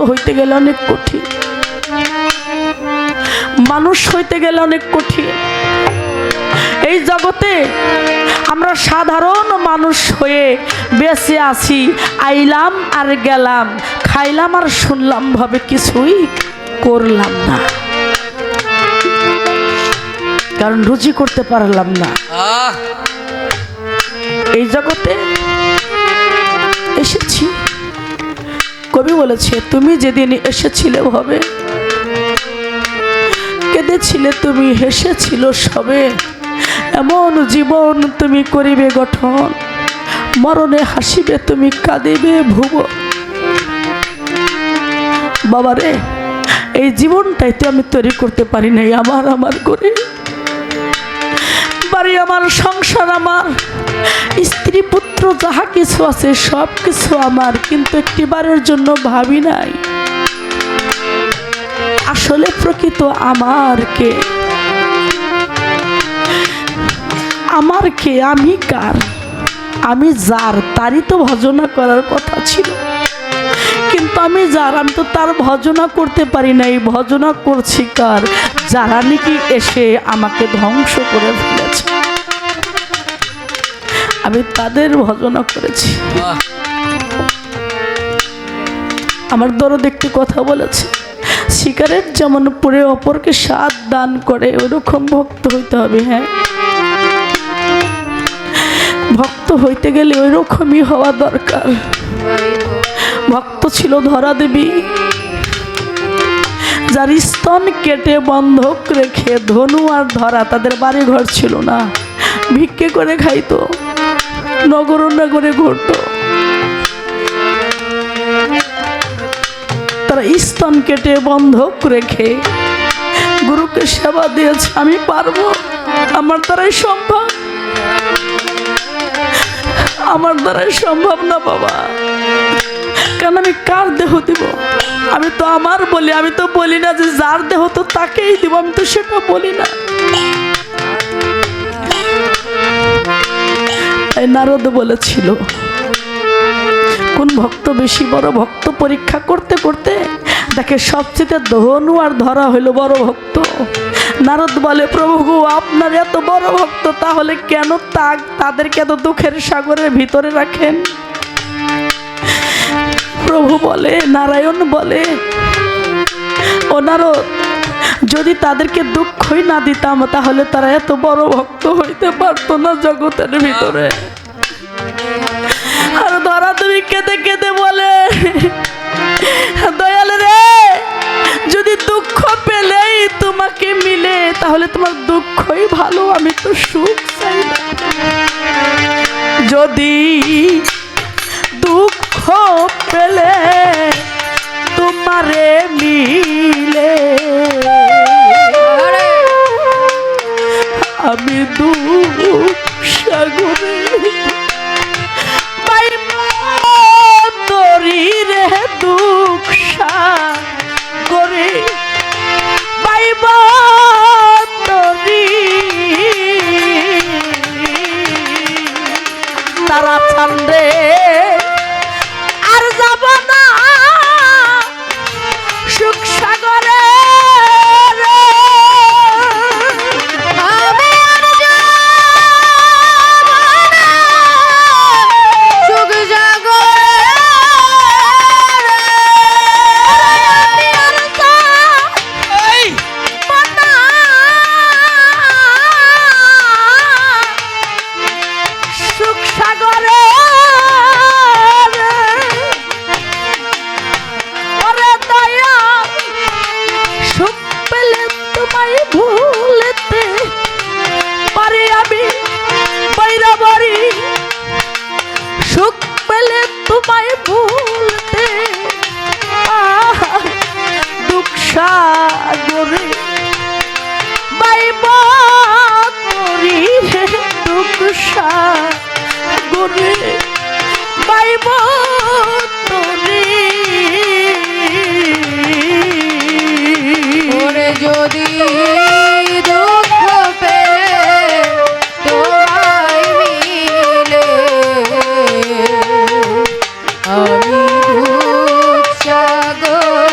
হইতে গেলে অনেক কঠিন, মানুষ হইতে গেলে অনেক কঠিন। এই জগতে আমরা সাধারণ মানুষ হয়ে বেঁচে আছি, আইলাম আর গেলাম, খাইলাম আর শুনলাম ভাবে কিছুই করলাম না, কারণ রুচি করতে পারলাম না। এই জগতে এসেছি, কবি বলেছে তুমি যেদিন এসেছিলে ভবে, কেঁদেছিলে তুমি, হেসেছিল সবে, এমন জীবন তুমি করিবে গঠন, মরণে হাসিবে তুমি, কাঁদিবে ভুব। বাবারে, এই জীবনটাই তো আমি তৈরি করতে পারি নাই। আমার করে বাড়ি আমার, সংসার আমার, স্ত্রী পুত্র যাহা কিছু আছে সব কিছু আমার, কিন্তু একটি বারের জন্য ভাবি নাই আসলে প্রকৃত আমার কে, আমার কে, আমি কার। আমি যার, তারই তো ভজনা করার কথা ছিল, কিন্তু আমি যার, আমি তো তার ভজনা করতে পারি নাই। ভজনা করছি কার? যারা নাকি এসে আমাকে ধ্বংস করে ফেলেছে, আমি তাদের ভজনা করেছি। আমার দরদ একটি কথা বলেছে, সিগারেট যেমন পুড়ে অপরকে স্বাদ দান করে, ওরকম ভক্ত হইতে হবে। হ্যাঁ, ভক্ত হইতে গেলে ওই রকমই হওয়া দরকার। ভক্ত ছিল ধরা দেবী, যার স্তন কেটে বন্ধক রেখে ধনু আর ধরা, তাদের বাড়ি ঘর ছিল না, ভিক্ষে করে খাইতো, নগর নগরে ঘুরত। তারা স্তন কেটে বন্ধক রেখে গুরুকে সেবা দিয়েছে। আমি পারবো? আমার দ্বারাই সম্ভব? আমার দ্বারাই সম্ভব না বাবা। কেন আমি কার দেহ দিব? আমি তো আমার বলি, আমি তো বলি না যে যার দেহ তো তাকেই দিব, আমি তো সেটা বলি না। নারদ বলেছিল, কোন ভক্ত বেশি বড় ভক্ত পরীক্ষা করতে করতে দেখে সবচেয়ে ধনু আর ধরা হইল বড় ভক্ত। নারদ বলে, প্রভু গো, আপনার এত বড় ভক্ত, তাহলে কেন তাদেরকে এত দুঃখের সাগরের ভিতরে রাখেন? প্রভু বলে, নারায়ণ বলে, ও নারদ, যদি তাদেরকে দুঃখই না দিতাম তাহলে তারা এত বড় ভক্ত হইতে পারতো না জগতের ভিতরে। আর ধরা তুমি কেঁদে কেঁদে বলে, দয়াল রে, যদি দুঃখ পেলেই তোমাকে মিলে তাহলে তোমার দুঃখই ভালো, আমি তো সুখ চাই না। যদি দুঃখ পেলে তোমারে মিলে, আমি দুঃখ সাগরে তরি রে, দুঃখ সাগরে পাইব তরি। তারা ছান্দে আর যাব না সুখ সাগরে। আমি দুঃখ সাগর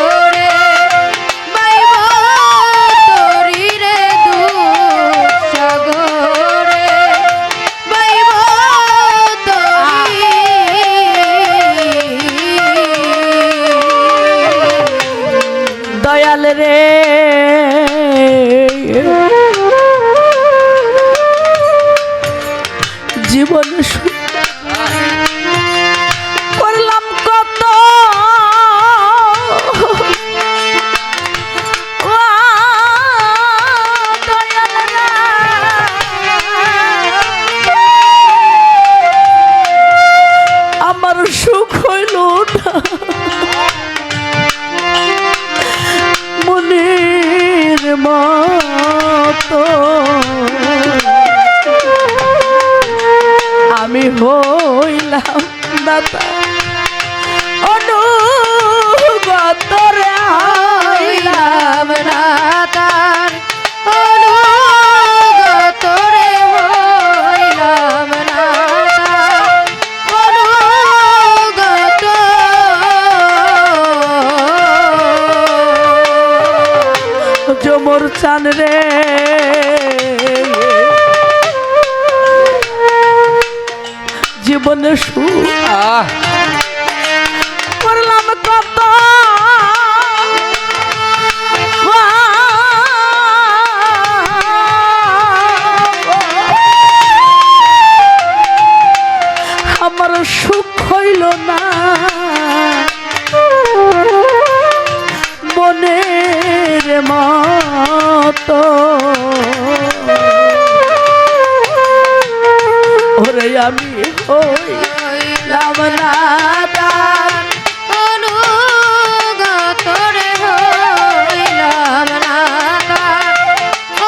জীবনে করলাম কত আমার সুখ হইল না মনের মতো আমি হইলাম দাতা অনুগত রে হইলাম না তার অনুগত রে হইলাম না তার অনুগত জমর চান রে জীবনে সুখ করলাম কত আমার সুখ হইল না মনের মতো ওরে আমি হইলাম না তার অনুগত রে হইলাম না তার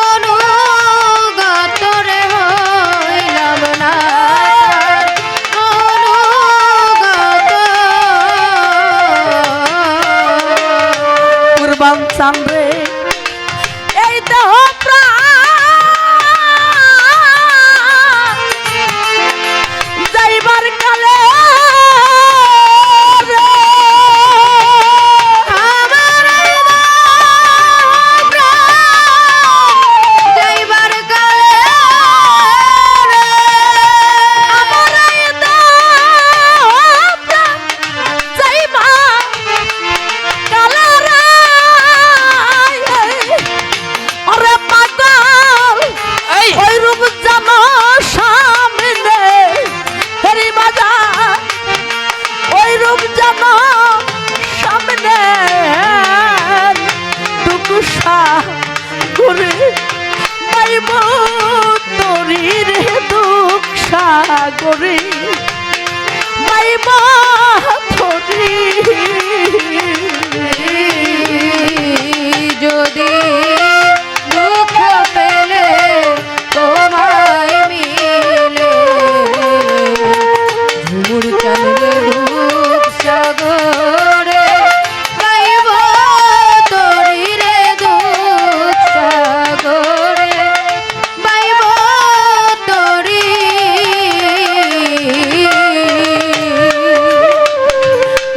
অনুগত রে হইলাম না অনুগত কুরবান চান রে এই দেহ যাইবার কালে সাগরে মাইবা ধরি যদি দুঃখ পেলে তোমায় মিলে ঝুমুর চাঁদে দুঃখ সাগরে গাইব তোরি রে দুঃখ সাগরে গাইব তোরি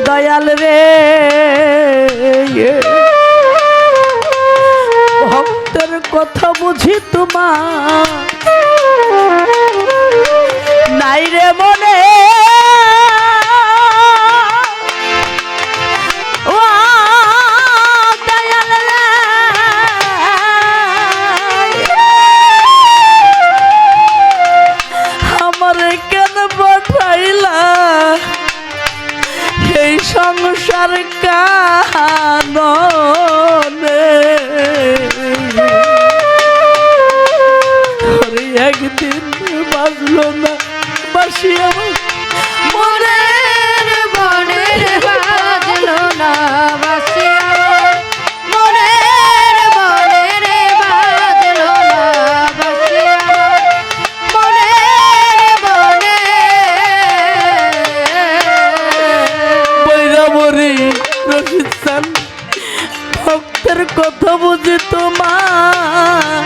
দয়াল রে ভক্তের কথা বুঝি তোমার নাই রে মনে ও দয়াল রে আমার কেন পাঠাইলা এই সংসার কাননে একদিন বাজলো না বাসি আমার মনের বনের বাজলো না বাসি আমার মনের বনের বাজলো না বাসি আমার মনের বনে বৈরাবরী রশিদ চান ভক্তের কথা বুঝি তোমার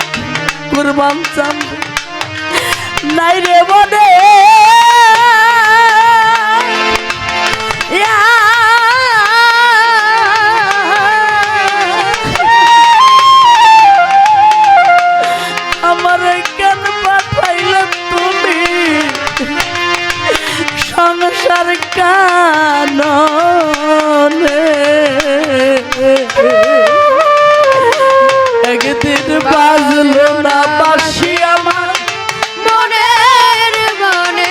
কুরবান চান নাই রে বনে আমার কেন পাঠাইল তুমি সংসার কাননে একদিন বাজলো না বাসি আমার মনের বনে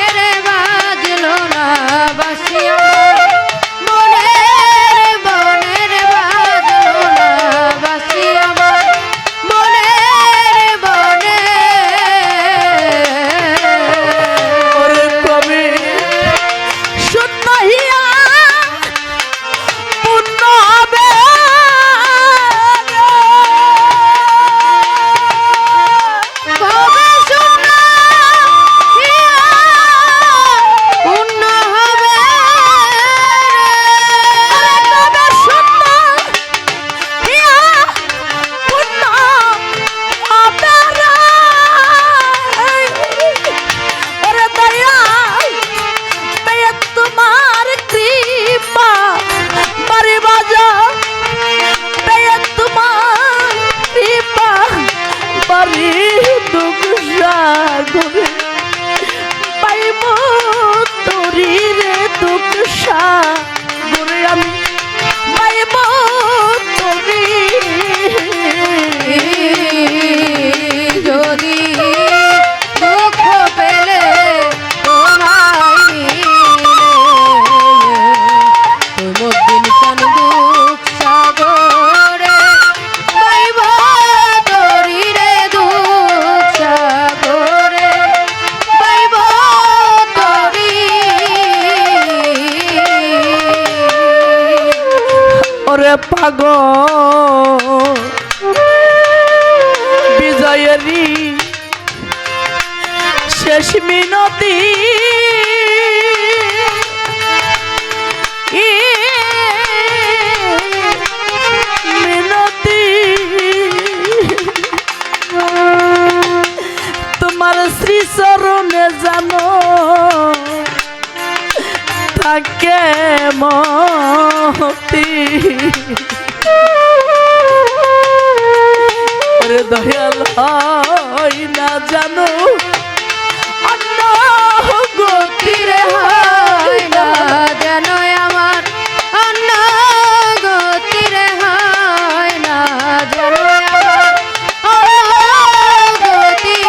আগো বিজয়েরই শেষ মিনতি মিনতি তোমার শ্রী চরণে জানো থাকে মতি ওরে দয়াল হয় না জানো অন্য গতির হয় না যেন আমার অন্য গতির হয় না যেন আমার অন্য গতি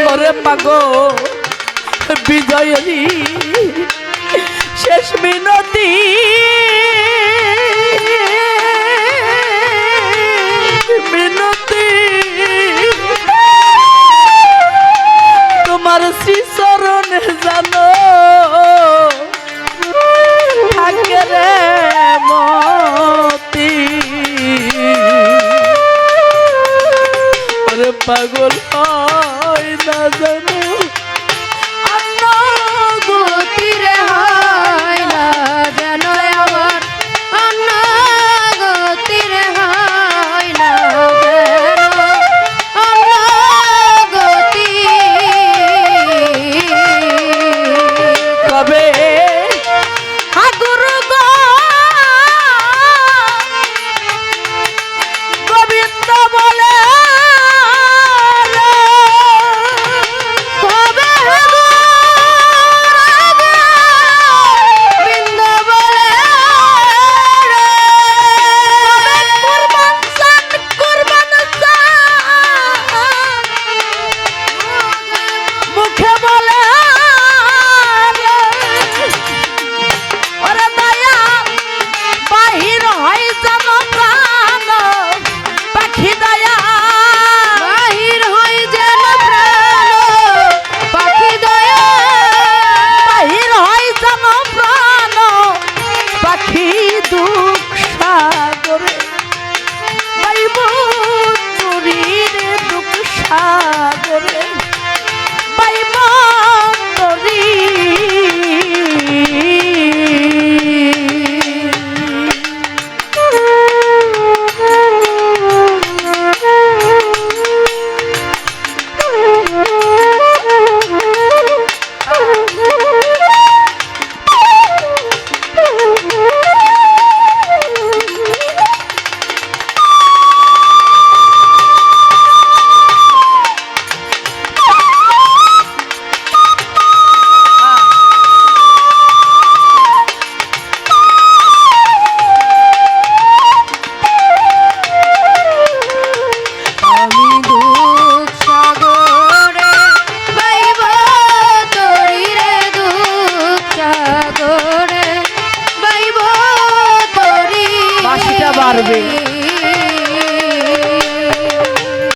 ওরে পাগো বিজয়েরই শেষ মিনতি